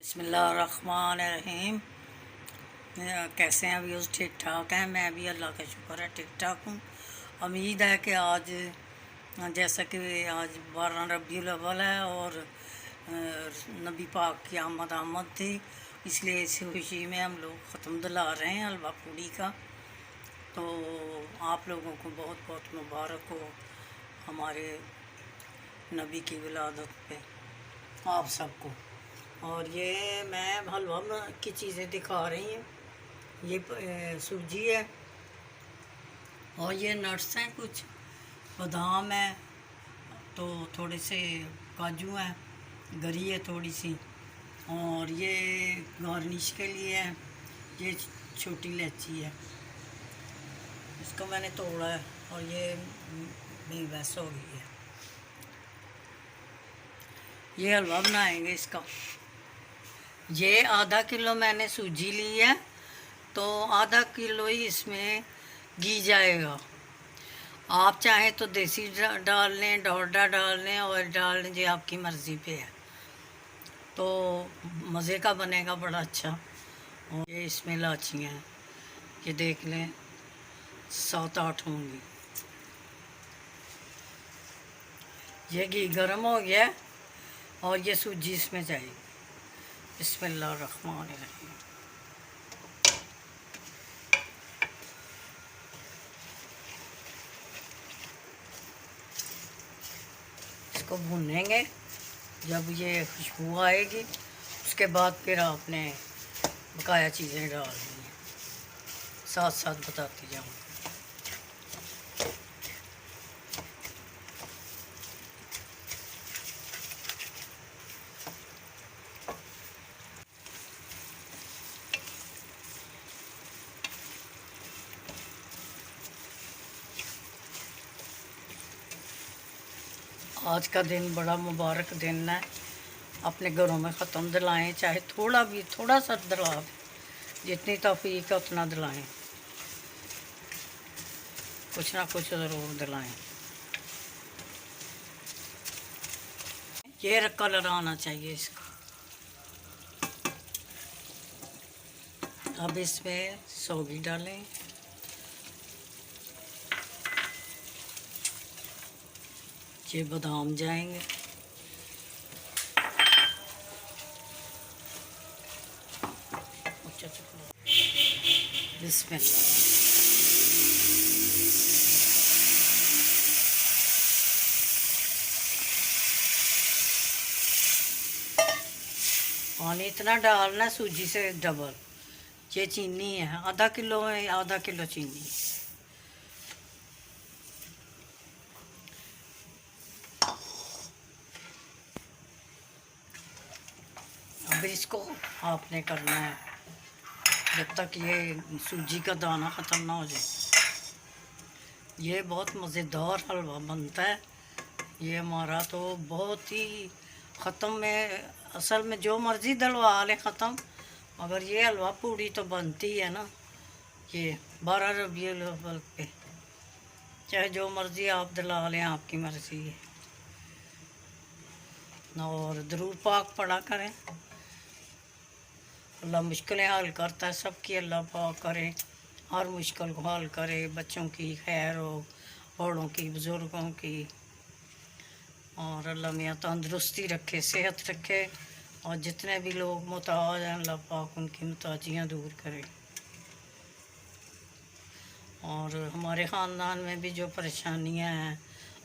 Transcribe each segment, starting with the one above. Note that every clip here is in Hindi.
बिस्मिल्लाहिर्रहमानिर्रहीम। कैसे हैं व्यूज़? ठीक ठाक हैं। मैं भी अल्लाह का शुक्र है ठीक ठाक हूँ। उम्मीद है कि आज जैसा कि आज 12 रबीउल अव्वल है और नबी पाक की आमद थी, इसलिए इसी खुशी में हम लोग ख़त्म दिला रहे हैं हलवा पूड़ी का। तो आप लोगों को बहुत बहुत मुबारक हो हमारे नबी की विलादत पे, आप सबको। और ये मैं हलवा की चीज़ें दिखा रही हूँ। ये सूजी है और ये नट्स हैं, कुछ बादाम है, तो थोड़े से काजू हैं, गरी है थोड़ी सी, और ये गार्निश के लिए है, ये छोटी इलायची है, इसको मैंने तोड़ा है और ये भी वैसा हो गई है। ये हलवा बनाएंगे इसका। ये आधा किलो मैंने सूजी ली है, तो आधा किलो ही इसमें घी जाएगा। आप चाहें तो देसी डाल लें, डोडा डाल लें, और डाल लें, जो आपकी मर्ज़ी पे है, तो मज़े का बनेगा बड़ा अच्छा। और ये इसमें इलायचियाँ हैं, ये देख लें 7-8 होंगी। ये घी गर्म हो गया और ये सूजी इसमें जाएगी। बिस्मिल्लाहिर्रहमानिर्रहीम। इसको भूनेंगे, जब ये खुशबू आएगी उसके बाद फिर आपने बकाया चीज़ें डालनी हैं, साथ साथ बताती जाऊँ। आज का दिन बड़ा मुबारक दिन है। अपने घरों में ख़त्म दिलाएं, चाहे थोड़ा सा दिला, जितनी तौफीक है उतना दिलाएं, कुछ ना कुछ ज़रूर दिलाएं। ये कलर आना चाहिए इसका। अब इसमें सौगी डालें, ये बादाम जाएंगे, बिस्मिल्लाह। पानी इतना डालना सूजी से डबल। ये चीनी है, आधा किलो है, आधा किलो चीनी। अब इसको आपने करना है जब तक ये सूजी का दाना ख़त्म ना हो जाए। ये बहुत मज़ेदार हलवा बनता है। ये हमारा तो बहुत ही ख़त्म में, असल में जो मर्ज़ी दलवा ले ख़त्म, मगर ये हलवा पूड़ी तो बनती है ना। ये 12 रबीउल अव्वल पे चाहे जो मर्ज़ी आप दिला लें, आपकी मर्ज़ी है। और दरूद पाक पढ़ा करें, अल्लाह मुश्किलें हल करता है सबकी। अल्लाह पाक करे हर मुश्किल को हल करे, बच्चों की खैर हो, बड़ों की, बुज़ुर्गों की, और अल्लाह मियाँ तंदुरुस्ती रखे, सेहत रखे, और जितने भी लोग मुताज हैं अल्लाह पाक उनकी मुताजियाँ दूर करे। और हमारे ख़ानदान में भी जो परेशानियाँ हैं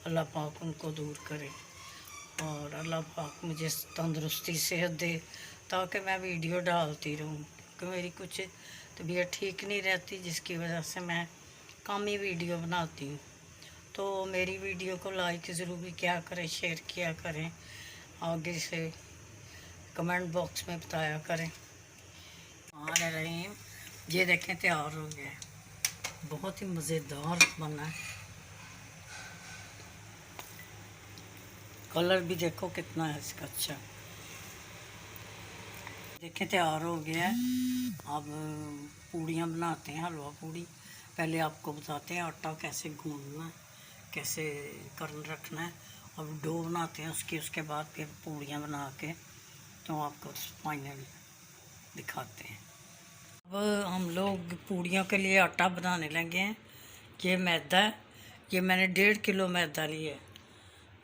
अल्लाह पाक उनको दूर करे, और अल्लाह पाक मुझे तंदुरुस्ती सेहत दे ताकि मैं वीडियो डालती रहूँ, क्योंकि मेरी कुछ तबीयत ठीक नहीं रहती, जिसकी वजह से मैं कम ही वीडियो बनाती हूँ। तो मेरी वीडियो को लाइक ज़रूर किया करें, शेयर किया करें, आगे से कमेंट बॉक्स में बताया करें। रहीम, ये देखें तैयार हो गया, बहुत ही मज़ेदार बना है। कलर भी देखो कितना है इसका, अच्छा। देखें तैयार हो गया है। अब पूड़ियाँ बनाते हैं, हलवा पूड़ी। पहले आपको बताते हैं आटा कैसे गूंदना है, कैसे कर रखना है। अब डो बनाते हैं उसके बाद फिर पूड़ियाँ बना के तो आपको फाइनल दिखाते हैं। अब हम लोग पूड़ियों के लिए आटा बनाने लगे हैं। ये मैदा है, ये मैंने 1.5 किलो मैदा लिया है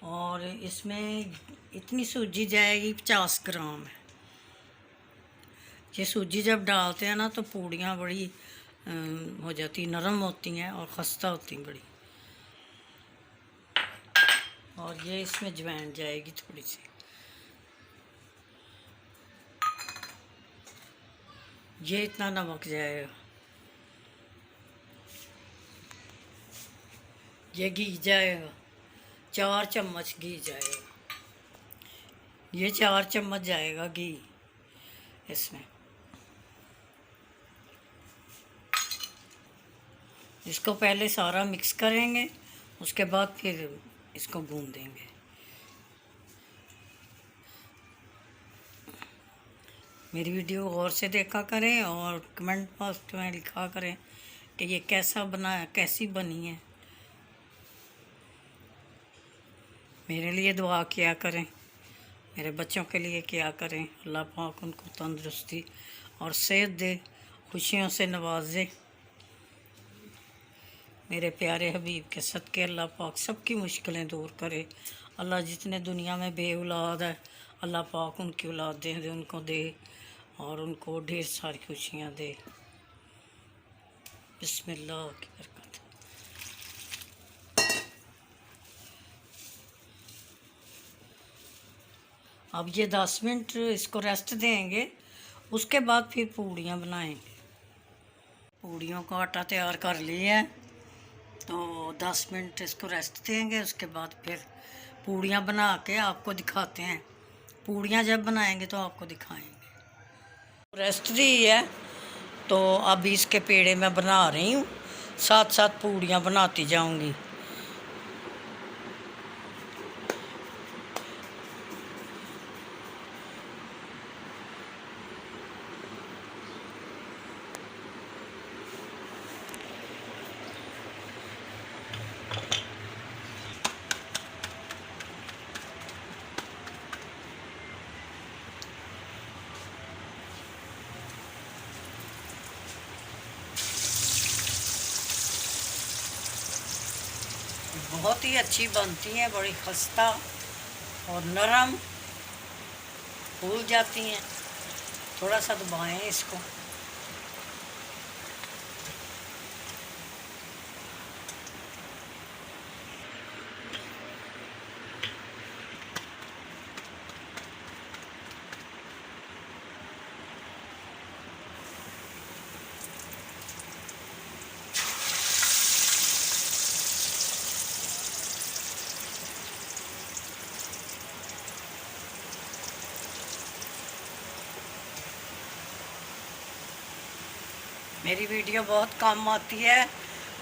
और इसमें इतनी सूजी जाएगी 50 ग्राम है। ये सूजी जब डालते हैं ना तो पूड़ियाँ बड़ी हो जाती, नरम होती हैं और खस्ता होती बड़ी। और ये इसमें अजवाइन जाएगी थोड़ी सी। ये इतना नमक जाएगा। ये घी जाएगा, 4 चम्मच घी जाएगा। ये 4 चम्मच जाएगा घी इसमें। इसको पहले सारा मिक्स करेंगे, उसके बाद फिर इसको गूंदेंगे। मेरी वीडियो गौर से देखा करें और कमेंट बॉक्स में लिखा करें कि ये कैसा बना है, कैसी बनी है। मेरे लिए दुआ किया करें, मेरे बच्चों के लिए किया करें। अल्लाह पाक उनको तंदुरुस्ती और सेहत दे, खुशियों से नवाजे। मेरे प्यारे हबीब के सदके अल्लाह पाक सबकी मुश्किलें दूर करे। अल्लाह जितने दुनिया में बे औलाद है, अल्लाह पाक उनकी औलाद दे उनको दे और उनको ढेर सारी खुशियाँ दे। बिस्मिल्लाह की बरकत। अब ये 10 मिनट इसको रेस्ट देंगे, उसके बाद फिर पूड़ियाँ बनाएंगे। पूड़ियों का आटा तैयार कर लिया है तो 10 मिनट इसको रेस्ट देंगे, उसके बाद फिर पूड़ियाँ बना के आपको दिखाते हैं। पूड़ियाँ जब बनाएंगे तो आपको दिखाएंगे। रेस्ट दी है तो अभी इसके पेड़े मैं बना रही हूँ, साथ साथ पूड़ियाँ बनाती जाऊँगी। बहुत ही अच्छी बनती हैं, बड़ी खस्ता और नरम फूल जाती हैं। थोड़ा सा दबाएं इसको। मेरी वीडियो बहुत कम आती है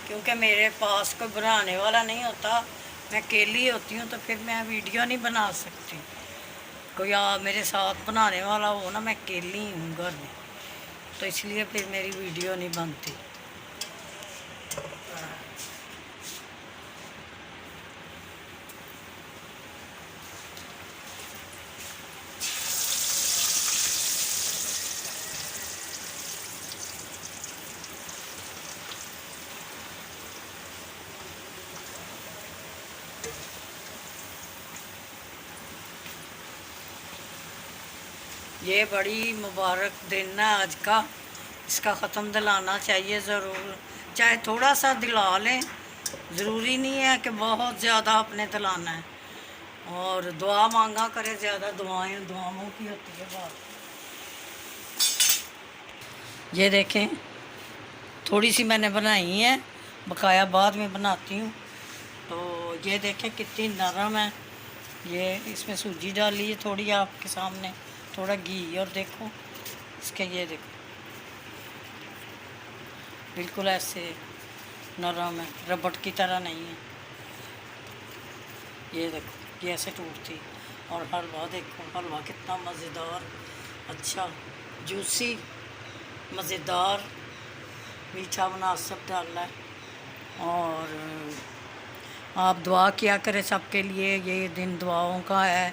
क्योंकि मेरे पास कोई बनाने वाला नहीं होता। मैं अकेली होती हूँ तो फिर मैं वीडियो नहीं बना सकती। कोई मेरे साथ बनाने वाला हो ना, मैं अकेली हूँ घर में, तो इसलिए फिर मेरी वीडियो नहीं बनती। ये बड़ी मुबारक दिन है आज का, इसका ख़त्म दिलाना चाहिए ज़रूर। चाहे थोड़ा सा दिला लें, ज़रूरी नहीं है कि बहुत ज़्यादा अपने दिलाना है। और दुआ मांगा करे, ज़्यादा दुआओं की होती है बात। ये देखें, थोड़ी सी मैंने बनाई है, बकाया बाद में बनाती हूँ। तो ये देखें कितनी नरम है। ये इसमें सूजी डाली है थोड़ी आपके सामने, थोड़ा घी, और देखो इसके, ये देखो बिल्कुल ऐसे नरम है, रबड़ की तरह नहीं है। ये देखो ये ऐसे टूटती। और हलवा देखो, हलवा कितना मज़ेदार, अच्छा जूसी, मज़ेदार, मीठा बना सब डालना है। और आप दुआ किया करें सबके लिए, ये दिन दुआओं का है।